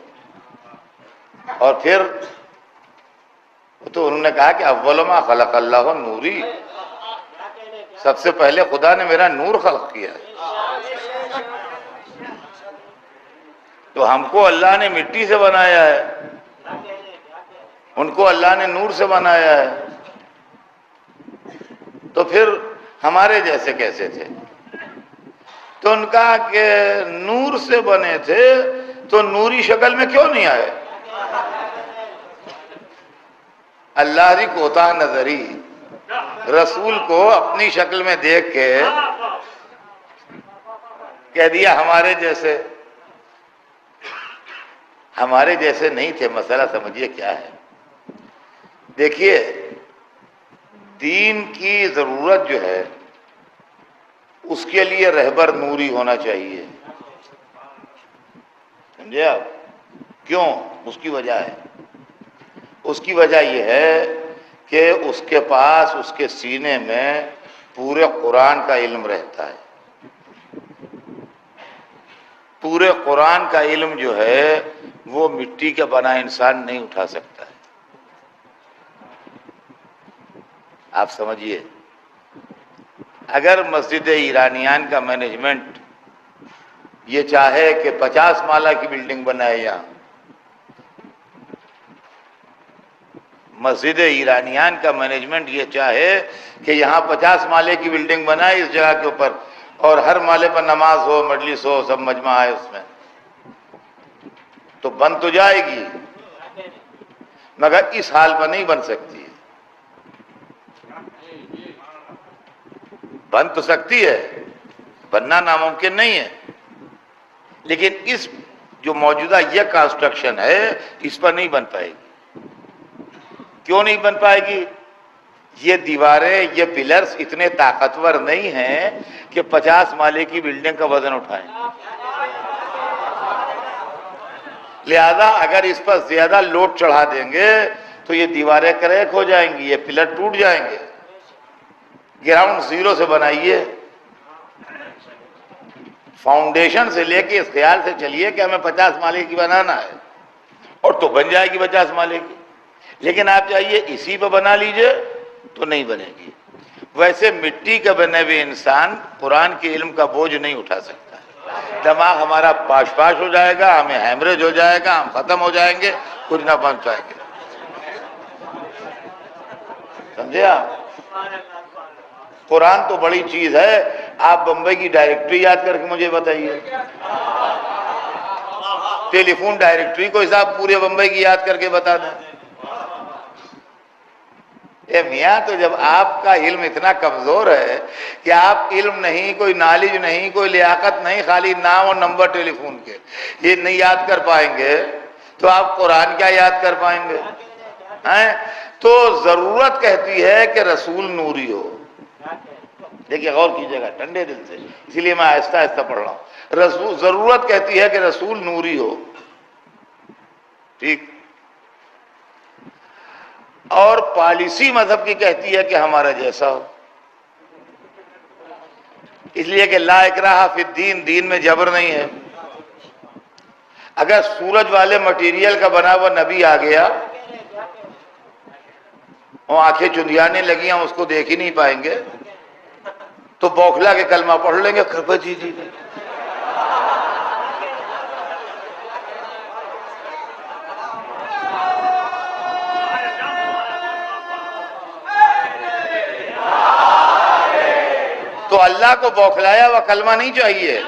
اور پھر تو انہوں نے کہا کہ اول ما خلق اللہ نوری، سب سے پہلے خدا نے میرا نور خلق کیا. تو ہم کو اللہ نے مٹی سے بنایا ہے، ان کو اللہ نے نور سے بنایا ہے، تو پھر ہمارے جیسے کیسے تھے؟ تو ان کا کہ نور سے بنے تھے تو نوری شکل میں کیوں نہیں آئے؟ اللہ دی کوتاہ نظری، رسول کو اپنی شکل میں دیکھ کے کہہ دیا ہمارے جیسے نہیں تھے. مسئلہ سمجھیے کیا ہے. دیکھیے دین کی ضرورت جو ہے اس کے لیے رہبر نوری ہونا چاہیے. سمجھے آپ؟ کیوں؟ اس کی وجہ ہے. اس کی وجہ یہ ہے کہ اس کے پاس، اس کے سینے میں پورے قرآن کا علم رہتا ہے. پورے قرآن کا علم جو ہے وہ مٹی کا بنا انسان نہیں اٹھا سکتا ہے. آپ سمجھیے، اگر مسجد ایرانیان کا مینجمنٹ یہ چاہے کہ 50 مالہ کی بلڈنگ بنائے، یہاں مسجد ایرانیان کا مینجمنٹ یہ چاہے کہ یہاں 50 مالے کی بلڈنگ بنائے اس جگہ کے اوپر، اور ہر مالے پر نماز ہو، مجلس ہو، سب مجمع ہے اس میں، تو بن تو جائے گی، مگر اس حال پر نہیں بن سکتی. بن تو سکتی ہے، بننا ناممکن نہیں ہے، لیکن اس جو موجودہ یہ کنسٹرکشن ہے اس پر نہیں بن پائے گی. کیوں نہیں بن پائے گی؟ یہ دیواریں، یہ پلرز اتنے طاقتور نہیں ہیں کہ 50 مالے کی بلڈنگ کا وزن اٹھائیں. لہذا اگر اس پر زیادہ لوڈ چڑھا دیں گے تو یہ دیواریں کریک ہو جائیں گی، یہ پلر ٹوٹ جائیں گے. گراؤنڈ زیرو سے بنائیے، فاؤنڈیشن سے لے کے اس خیال سے چلیے کہ ہمیں 50 مالے کی بنانا ہے، اور تو بن جائے گی 50 مالے کی. لیکن آپ چاہیے اسی پہ بنا لیجئے تو نہیں بنے گی. ویسے مٹی کا بنے ہوئے انسان قرآن کے علم کا بوجھ نہیں اٹھا سکتا. دماغ ہمارا پاش پاش ہو جائے گا، ہمیں ہیمریج ہو جائے گا، ہم ختم ہو جائیں گے، کچھ نہ بن پائیں گے. سمجھے آپ؟ قرآن تو بڑی چیز ہے. آپ بمبئی کی ڈائریکٹری یاد کر کے مجھے بتائیے، ٹیلی فون ڈائریکٹری کو حساب پورے بمبئی کی یاد کر کے بتا دیں. اے میاں، تو جب آپ کا علم اتنا کمزور ہے کہ آپ علم نہیں، کوئی نالج نہیں، کوئی لیاقت نہیں، خالی نام اور نمبر ٹیلی فون کے یہ نہیں یاد کر پائیں گے تو آپ قرآن کیا یاد کر پائیں گے؟ تو ضرورت کہتی ہے کہ رسول نوری ہو. دیکھیے غور کیجیے گا ٹھنڈے دل سے، اسی لیے میں آہستہ آہستہ پڑھ رہا ہوں. ضرورت کہتی ہے کہ رسول نوری ہو. ٹھیک. اور پالیسی مذہب کی کہتی ہے کہ ہمارا جیسا ہو. اس لیے کہ لا اکراہ فی الدین، دین میں جبر نہیں ہے. اگر سورج والے مٹیریل کا بنا ہوا نبی آ گیا، وہ آنکھیں چندیانے لگی ہیں، اس کو دیکھ ہی نہیں پائیں گے، تو بوکھلا کے کلمہ پڑھ لیں گے. جی جی جی. تو اللہ کو بوکھلایا ہوا کلمہ نہیں چاہیے.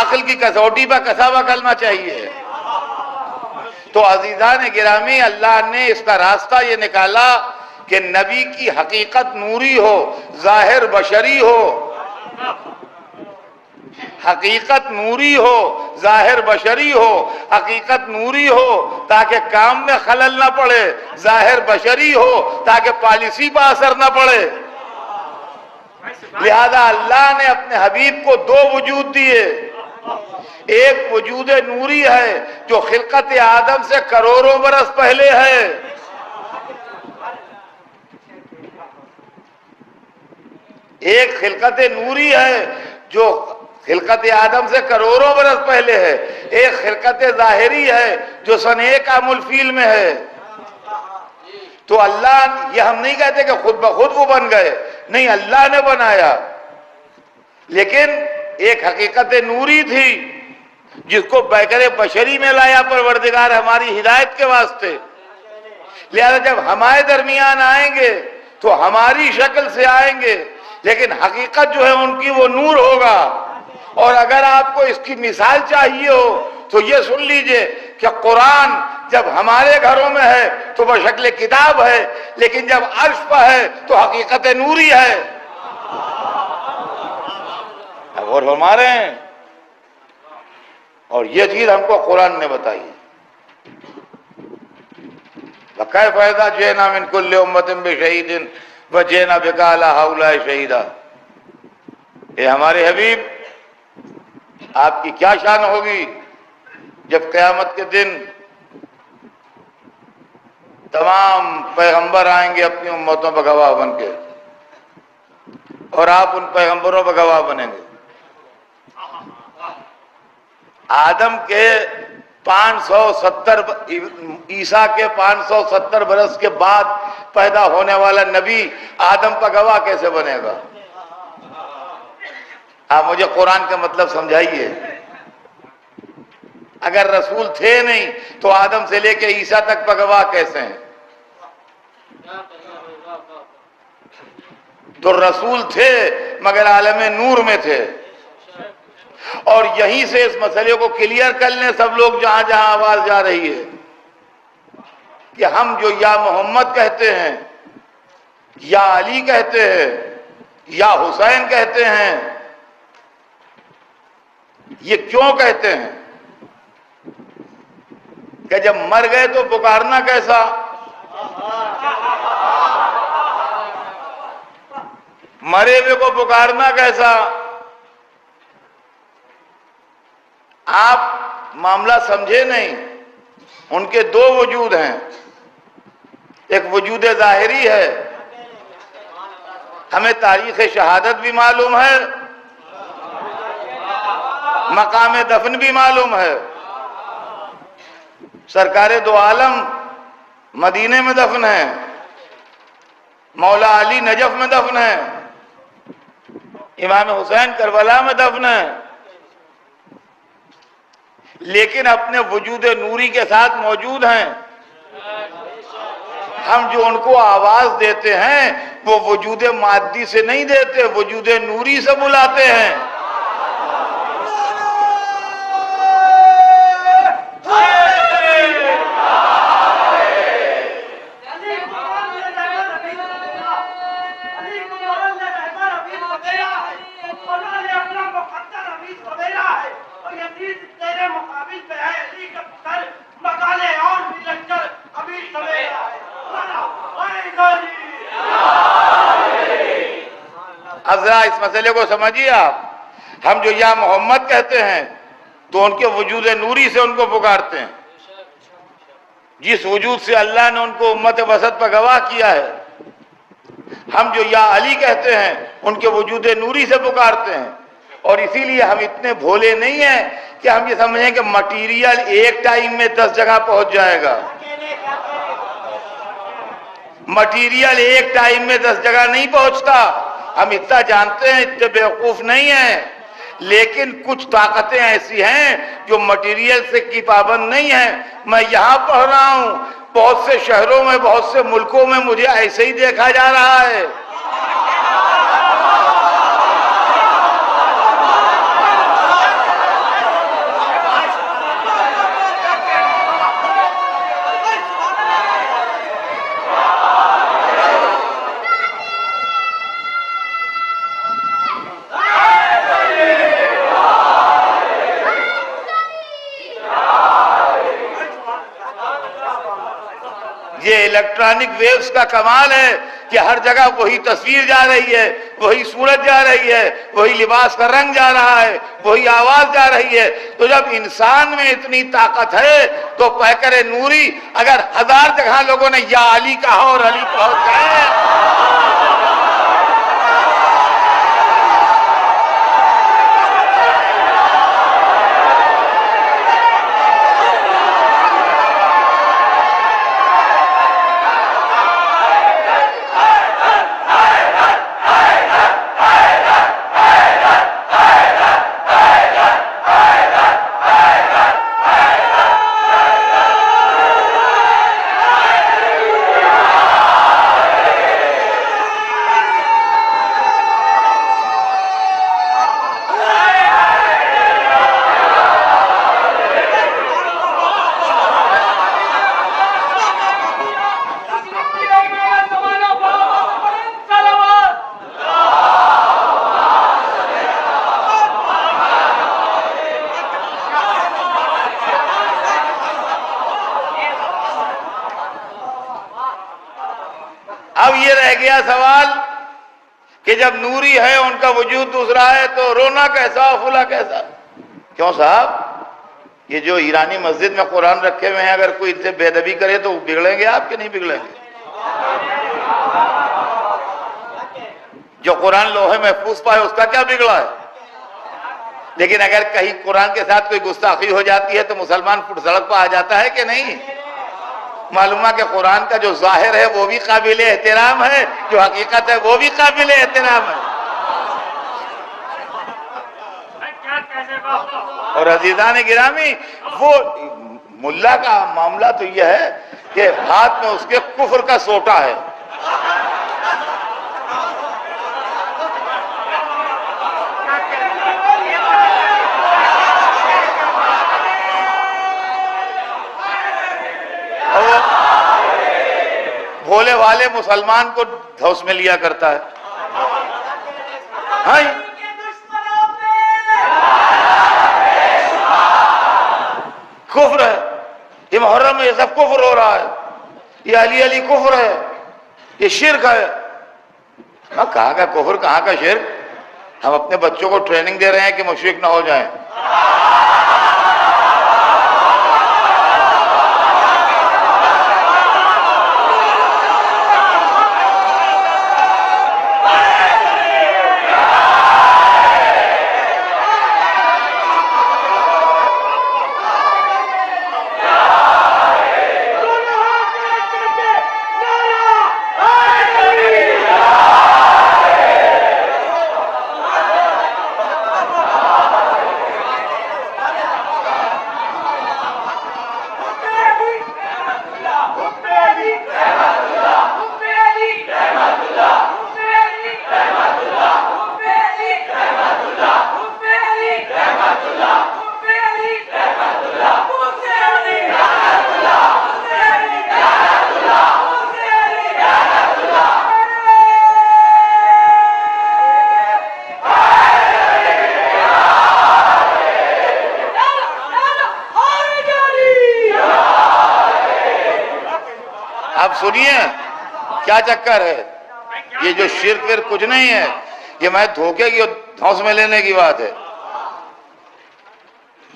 عقل کی کسوٹی پر کسا ہوا کلمہ چاہیے. تو عزیزان گرامی، اللہ نے اس کا راستہ یہ نکالا کہ نبی کی حقیقت نوری ہو، ظاہر بشری ہو. حقیقت نوری ہو، ظاہر بشری ہو. حقیقت نوری ہو تاکہ کام میں خلل نہ پڑے، ظاہر بشری ہو تاکہ پالیسی پر اثر نہ پڑے. لہذا اللہ نے اپنے حبیب کو دو وجود دیے. ایک وجود نوری ہے جو خلقت آدم سے کروڑوں برس پہلے ہے. ایک خلقت نوری ہے جو خلقت آدم سے کروڑوں برس پہلے ہے، ایک خلقت ظاہری ہے جو سن 1 عام الفیل میں ہے۔ تو اللہ، یہ ہم نہیں کہتے کہ خود بخود وہ بن گئے، نہیں، اللہ نے بنایا، لیکن ایک حقیقت نوری تھی جس کو بیکر بشری میں لایا پروردگار ہماری ہدایت کے واسطے۔ لہذا جب ہمارے درمیان آئیں گے تو ہماری شکل سے آئیں گے، لیکن حقیقت جو ہے ان کی وہ نور ہوگا۔ اور اگر آپ کو اس کی مثال چاہیے ہو تو یہ سن لیجئے کہ قرآن جب ہمارے گھروں میں ہے تو بشکل کتاب ہے، لیکن جب عرش پر ہے تو حقیقت نوری ہے۔ اور ہمارے ہیں، اور یہ چیز ہم کو قرآن نے بتائی ہے۔ وَكَيْفَ إِذَا جِئْنَا مِنْ كُلِّ أُمَّةٍ بِشَهِيدٍ وَجِئْنَا بِكَ عَلَىٰ هَٰؤُلَاءِ شَهِيدًا۔ اے ہمارے حبیب، آپ کی کیا شان ہوگی جب قیامت کے دن تمام پیغمبر آئیں گے اپنی امتوں پر گواہ بن کے، اور آپ ان پیغمبروں پر گواہ بنیں گے۔ آدم کے 570 عیسیٰ کے 570 برس کے بعد پیدا ہونے والا نبی آدم پر گواہ کیسے بنے گا؟ آپ مجھے قرآن کا مطلب سمجھائیے۔ اگر رسول تھے نہیں تو آدم سے لے کے عیسیٰ تک پر گواہ کیسے ہیں؟ تو رسول تھے مگر عالم نور میں تھے۔ اور یہیں سے اس مسئلے کو کلیئر کر لیں سب لوگ جہاں جہاں آواز جا رہی ہے کہ ہم جو یا محمد کہتے ہیں، یا علی کہتے ہیں، یا حسین کہتے ہیں، یہ کیوں کہتے ہیں؟ کہ جب مر گئے تو پکارنا کیسا؟ مرے ہوئے کو پکارنا کیسا؟ آپ معاملہ سمجھے نہیں۔ ان کے 2 وجود ہیں، ایک وجود ظاہری ہے، ہمیں تاریخ شہادت بھی معلوم ہے، مقام دفن بھی معلوم ہے۔ سرکار دو عالم مدینے میں دفن ہے، مولا علی نجف میں دفن ہے، امام حسین کربلا میں دفن ہے، لیکن اپنے وجود نوری کے ساتھ موجود ہیں۔ ہم جو ان کو آواز دیتے ہیں وہ وجود مادی سے نہیں دیتے، وجود نوری سے بلاتے ہیں۔ ذرا اس مسئلے کو سمجھیے آپ، ہم جو یا محمد کہتے ہیں تو ان کے وجود نوری سے ان کو پکارتے ہیں، جس وجود سے اللہ نے ان کو امت وسط پر گواہ کیا ہے۔ ہم جو یا علی کہتے ہیں ان کے وجود نوری سے پکارتے ہیں، اور اسی لیے ہم اتنے بھولے نہیں ہیں کہ ہم یہ سمجھیں کہ مٹیریل ایک ٹائم میں 10 جگہ پہنچ جائے گا۔ مٹیریل ایک ٹائم میں 10 جگہ نہیں پہنچتا، ہم اتنا جانتے ہیں، اتنے بیوقوف نہیں ہیں، لیکن کچھ طاقتیں ایسی ہیں جو مٹیریل سے کی پابند نہیں ہیں۔ میں یہاں پڑھ رہا ہوں، بہت سے شہروں میں، بہت سے ملکوں میں مجھے ایسے ہی دیکھا جا رہا ہے۔ یہ الیکٹرانک ویوز کا کمال ہے کہ ہر جگہ وہی تصویر جا رہی ہے، وہی صورت جا رہی ہے، وہی لباس کا رنگ جا رہا ہے، وہی آواز جا رہی ہے۔ تو جب انسان میں اتنی طاقت ہے تو پیکر نوری اگر 1000 جگہ لوگوں نے یا علی کہا اور علی پہنچ گئے، ہے سوال کہ جب نوری ہے ان کا وجود دوسرا ہے تو رونا کیسا پھولا کیسا؟ کیوں صاحب؟ یہ جو ایرانی مسجد میں قرآن رکھے ہوئے ہیں اگر کوئی ان سے بے ادبی کرے تو بگڑیں گے آپ کہ نہیں بگڑیں گے؟ جو قرآن لوہے محفوظ پائے اس کا کیا بگڑا ہے؟ لیکن اگر کہیں قرآن کے ساتھ کوئی گستاخی ہو جاتی ہے تو مسلمان فٹ سڑک پہ آ جاتا ہے کہ نہیں؟ معلوم ہے کہ قرآن کا جو ظاہر ہے وہ بھی قابل احترام ہے، جو حقیقت ہے وہ بھی قابل احترام ہے۔ اور عزیزان گرامی، وہ ملا کا معاملہ تو یہ ہے کہ ہاتھ میں اس کے کفر کا سوٹا ہے۔ بھولے والے مسلمان کو دھوس میں لیا کرتا ہے۔ ہاں کفر ہے، یہ محرم میں یہ سب کفر ہو رہا ہے، یہ علی علی کفر ہے، یہ شرک ہے۔ کہاں کا کفر کہاں کا شرک؟ ہم اپنے بچوں کو ٹریننگ دے رہے ہیں کہ مشرک نہ ہو جائیں۔ اب سنیے کیا چکر ہے، یہ جو شرک پھر کچھ نہیں ہے، یہ میں دھوکے کی اور دھوس میں لینے کی بات ہے۔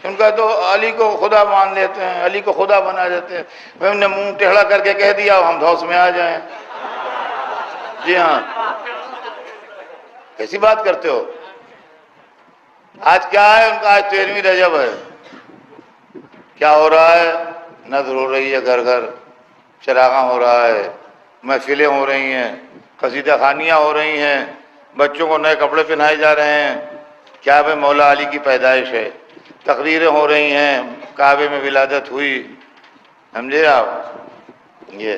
ان کا تو علی کو خدا مان لیتے ہیں، علی کو خدا بنا دیتے ہیں۔ ہم نے منہ ٹیڑھا کر کے کہہ دیا ہم دھوس میں آ جائیں۔ جی ہاں، کیسی بات کرتے ہو؟ آج کیا ہے ان کا؟ آج 13ویں رجب ہے۔ کیا ہو رہا ہے؟ نذر ہو رہی ہے، گھر گھر چراغاں ہو رہا ہے، محفلیں ہو رہی ہیں، قصیدہ خوانیاں ہو رہی ہیں، بچوں کو نئے کپڑے پہنائے جا رہے ہیں۔ کیا بھائی مولا علی کی پیدائش ہے، تقریریں ہو رہی ہیں، کعبے میں ولادت ہوئی، سمجھے آپ؟ یہ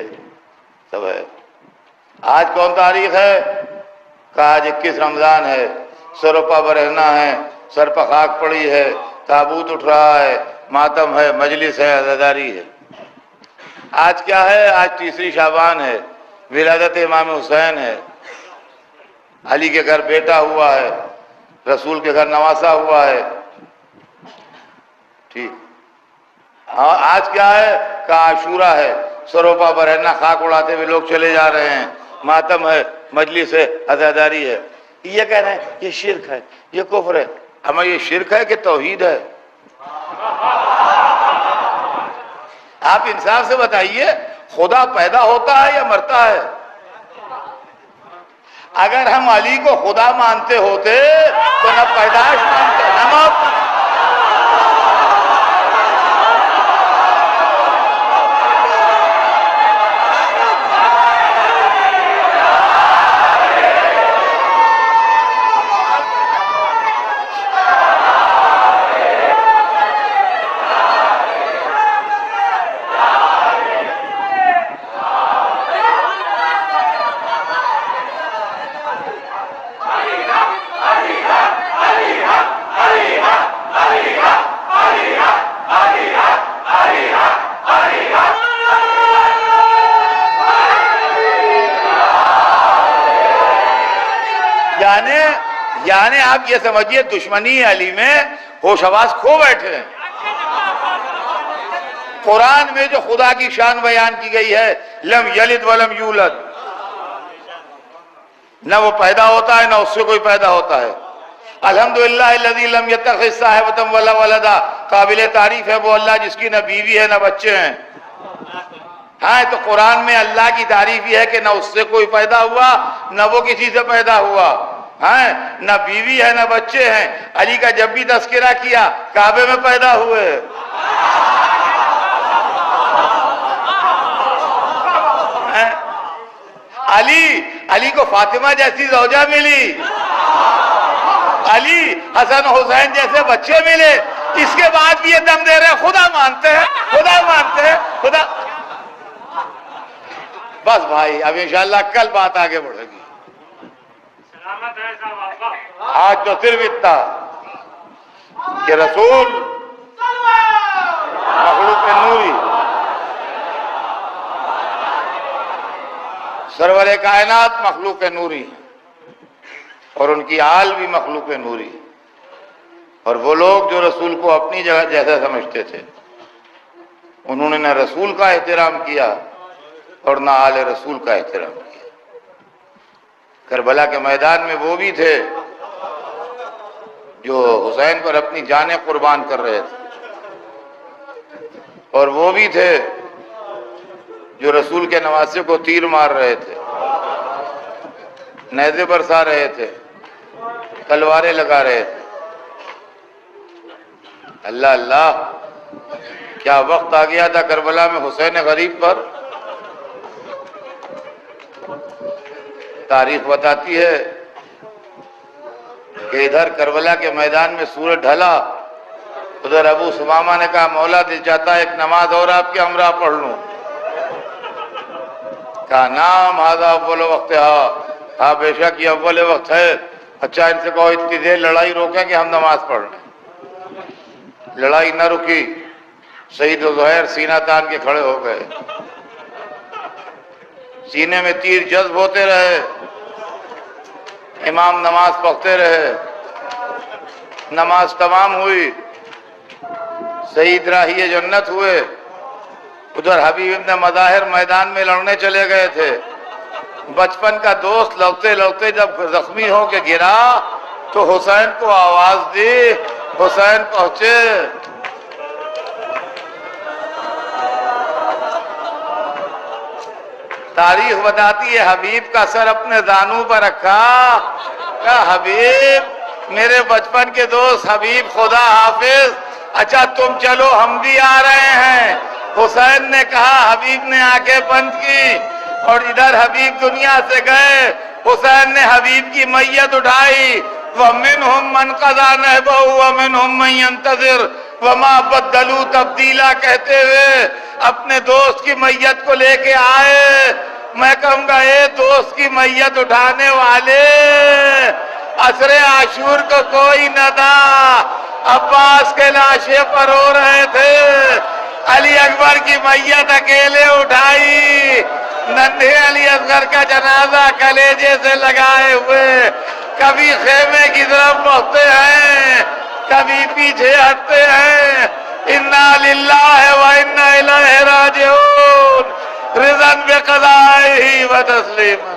سب ہے۔ آج کون تاریخ ہے؟ کہ آج 21 رمضان ہے، سروپا برہنہ ہے، سر پر خاک پڑی ہے، تابوت اٹھ رہا ہے، ماتم ہے، مجلس ہے، عزاداری ہے۔ آج کیا ہے؟ آج 30 شعبان ہے، ولادت امام حسین ہے، علی کے گھر بیٹا ہوا ہے، رسول کے گھر نواسا ہوا ہے۔ ٹھیک، آج کیا ہے؟ کہ عاشورہ ہے، سروپا برہنہ خاک اڑاتے ہوئے لوگ چلے جا رہے ہیں، ماتم ہے، مجلس ہے، عزاداری ہے۔ یہ کہہ رہے ہیں یہ شرک ہے، یہ کفر ہے۔ ہمیں یہ شرک ہے کہ توحید ہے؟ آپ انصاف سے بتائیے، خدا پیدا ہوتا ہے یا مرتا ہے؟ اگر ہم علی کو خدا مانتے ہوتے تو نہ پیدائش مانتے نہ موت۔ یعنی آپ یہ سمجھیے دشمنی علی میں ہوش حواس کھو بیٹھے ہیں۔ قرآن میں جو خدا کی شان بیان کی گئی ہے، لم یلد ولم یولد، نہ وہ پیدا ہوتا ہے نہ اس سے کوئی پیدا ہوتا ہے۔ الحمدللہ الذی لم یتخذ صاحبۃ ولا ولدا، قابل تعریف ہے وہ اللہ جس کی نہ بیوی ہے نہ بچے ہیں۔ ہاں تو قرآن میں اللہ کی تعریف یہ ہے کہ نہ اس سے کوئی پیدا ہوا نہ وہ کسی سے پیدا ہوا، ہاں نہ بیوی ہے نہ بچے ہیں۔ علی کا جب بھی تذکرہ کیا کعبے میں پیدا ہوئے، علی کو فاطمہ جیسی زوجہ ملی، علی حسن حسین جیسے بچے ملے، اس کے بعد بھی یہ دم دے رہے ہیں خدا مانتے ہیں، خدا مانتے ہیں، خدا۔ بس بھائی اب انشاءاللہ کل بات آگے بڑھے گی، آج تو صرف اتنا کہ رسول مخلوق نوری، سرور کائنات مخلوق نوری، اور ان کی آل بھی مخلوق نوری، اور وہ لوگ جو رسول کو اپنی جگہ جیسا سمجھتے تھے انہوں نے نہ رسول کا احترام کیا اور نہ آل رسول کا احترام کیا۔ کربلا کے میدان میں وہ بھی تھے جو حسین پر اپنی جانیں قربان کر رہے تھے، اور وہ بھی تھے جو رسول کے نواسے کو تیر مار رہے تھے، نیزے برسا رہے تھے، تلواریں لگا رہے تھے۔ اللہ اللہ، کیا وقت آ گیا تھا کربلا میں حسین غریب پر۔ تاریخ بتاتی ہے کہ ادھر کربلا کے میدان میں سورج ڈھلا، ادھر ابو سمامہ نے کہا مولا دل چاہتا ہے ایک نماز اور آپ کے ہمراہ پڑھ لوں۔ کہا نام ہذا اول وقت، ہاں بے شک یہ اول وقت ہے۔ اچھا ان سے کہو اتنی دیر لڑائی روکیں کہ ہم نماز پڑھ لیں۔ لڑائی نہ رکی، سعید و زہیر سینہ تان کے کھڑے ہو گئے، سینے میں تیر جذب ہوتے رہے، امام نماز پڑھتے رہے، نماز تمام ہوئی، سعید راہی جنت ہوئے۔ ادھر حبیب ابن مظاہر میدان میں لڑنے چلے گئے تھے، بچپن کا دوست لڑتے لڑتے جب زخمی ہو کے گرا تو حسین کو آواز دی، حسین پہنچے۔ تاریخ بتاتی ہے حبیب کا سر اپنے زانوں پر رکھا، کہا حبیب میرے بچپن کے دوست، حبیب خدا حافظ، اچھا تم چلو ہم بھی آ رہے ہیں۔ حسین نے کہا، حبیب نے آنکھیں بند کی اور ادھر حبیب دنیا سے گئے۔ حسین نے حبیب کی میت اٹھائی، وَمِنْهُمْ مَنْ قَضَى نَحْبَهُ وَمِنْهُمْ مَنْ يَنْتَظِرُ وَمَا بَدَّلُوا تَبْدِيلًا کہتے ہوئے اپنے دوست کی میت کو لے کے آئے۔ میں کہوں گا اے دوست کی میت اٹھانے والے، عصر عاشور کو کوئی نہ تھا، عباس کے لاشیں پر رو رہے تھے، علی اکبر کی میت اکیلے اٹھائی، ننھے علی اصغر کا جنازہ کلیجے سے لگائے ہوئے، کبھی خیمے کی طرف بڑھتے ہیں کبھی پیچھے ہٹتے ہیں۔ انا للہ و انا الیہ راجعون، رضا بقضائہ و تسلیما۔